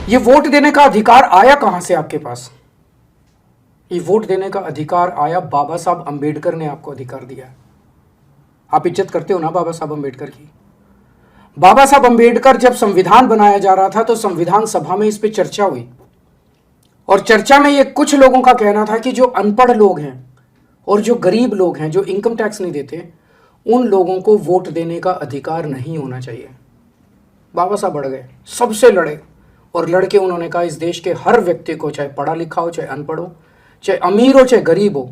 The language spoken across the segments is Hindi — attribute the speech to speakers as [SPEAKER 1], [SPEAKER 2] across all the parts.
[SPEAKER 1] ये वोट देने का अधिकार आया कहां से आपके पास? ये वोट देने का अधिकार आया, बाबा साहब अंबेडकर ने आपको अधिकार दिया। आप इज्जत करते हो ना बाबा साहब अंबेडकर की? बाबा साहब अंबेडकर जब संविधान बनाया जा रहा था तो संविधान सभा में इस पे चर्चा हुई, और चर्चा में ये कुछ लोगों का कहना था कि जो अनपढ़ लोग हैं और जो गरीब लोग हैं, जो इनकम टैक्स नहीं देते, उन लोगों को वोट देने का अधिकार नहीं होना चाहिए। बाबा साहब बढ़ गए, सबसे लड़े, और लड़के उन्होंने कहा इस देश के हर व्यक्ति को, चाहे पढ़ा लिखा हो, चाहे अनपढ़ हो, चाहे अमीर हो, चाहे गरीब हो,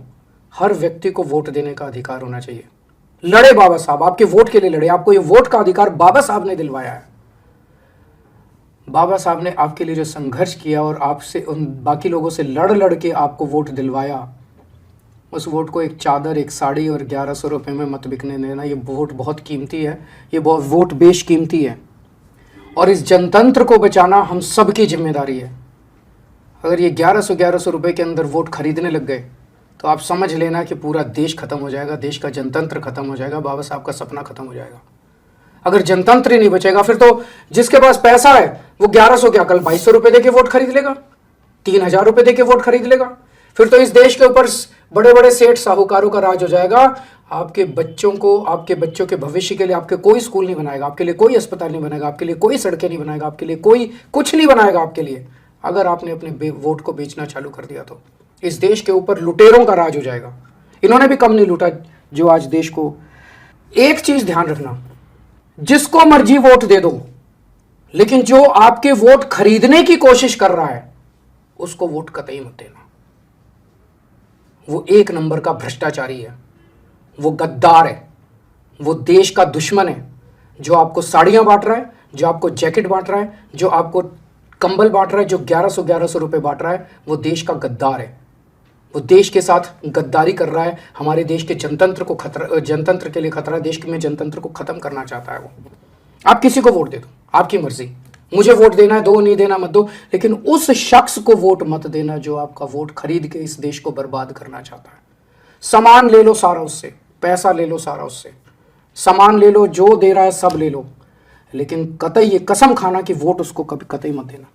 [SPEAKER 1] हर व्यक्ति को वोट देने का अधिकार होना चाहिए। लड़े बाबा साहब, आपके वोट के लिए लड़े, आपको ये वोट का अधिकार बाबा साहब ने दिलवाया है। बाबा साहब ने आपके लिए जो संघर्ष किया और आपसे, उन बाकी लोगों से लड़ लड़ के आपको वोट दिलवाया, उस वोट को एक चादर, एक साड़ी और 1100 रुपये में मत बिकने देना। ये वोट बहुत कीमती है, ये वोट बेशकीमती है, और इस जनतंत्र को बचाना हम सबकी जिम्मेदारी है। अगर ये 1100 रुपये के अंदर वोट खरीदने लग गए तो आप समझ लेना कि पूरा देश खत्म हो जाएगा, देश का जनतंत्र खत्म हो जाएगा, बाबा साहब का सपना खत्म हो जाएगा। अगर जनतंत्र ही नहीं बचेगा फिर तो जिसके पास पैसा है वो 1100 क्या कल 2200 रुपये दे के वोट खरीद लेगा, 3000 रुपये दे के वोट खरीद लेगा। फिर तो इस देश के ऊपर बड़े बड़े सेठ साहूकारों का राज हो जाएगा। आपके बच्चों को, आपके बच्चों के भविष्य के लिए आपके कोई स्कूल नहीं बनाएगा, आपके लिए कोई अस्पताल नहीं बनाएगा, आपके लिए कोई सड़कें नहीं बनाएगा, आपके लिए कोई कुछ नहीं बनाएगा आपके लिए। अगर आपने अपने वोट को बेचना चालू कर दिया तो इस देश के ऊपर लुटेरों का राज हो जाएगा। इन्होंने भी कम नहीं लूटा जो आज देश को। एक चीज ध्यान रखना, जिसको मर्जी वोट दे दो, लेकिन जो आपके वोट खरीदने की कोशिश कर रहा है उसको वोट कतई मत देना। वो एक नंबर का भ्रष्टाचारी है, वो गद्दार है, वो देश का दुश्मन है। जो आपको साड़ियां बांट रहा है, जो आपको जैकेट बांट रहा है, जो आपको कंबल बांट रहा है, जो 1100 रुपए बांट रहा है, वो देश का गद्दार है। वो देश के साथ गद्दारी कर रहा है, हमारे देश के जनतंत्र को खतरा, जनतंत्र के लिए खतरा है, देश में जनतंत्र को खत्म करना चाहता है वो। आप किसी को वोट दे दो, आपकी मर्जी, मुझे वोट देना है दो, नहीं देना मत दो, लेकिन उस शख्स को वोट मत देना जो आपका वोट खरीद के इस देश को बर्बाद करना चाहता है। सामान ले लो सारा उससे, पैसा ले लो सारा उससे, सामान ले लो, जो दे रहा है सब ले लो, लेकिन कतई ये कसम खाना कि वोट उसको कभी कतई मत देना।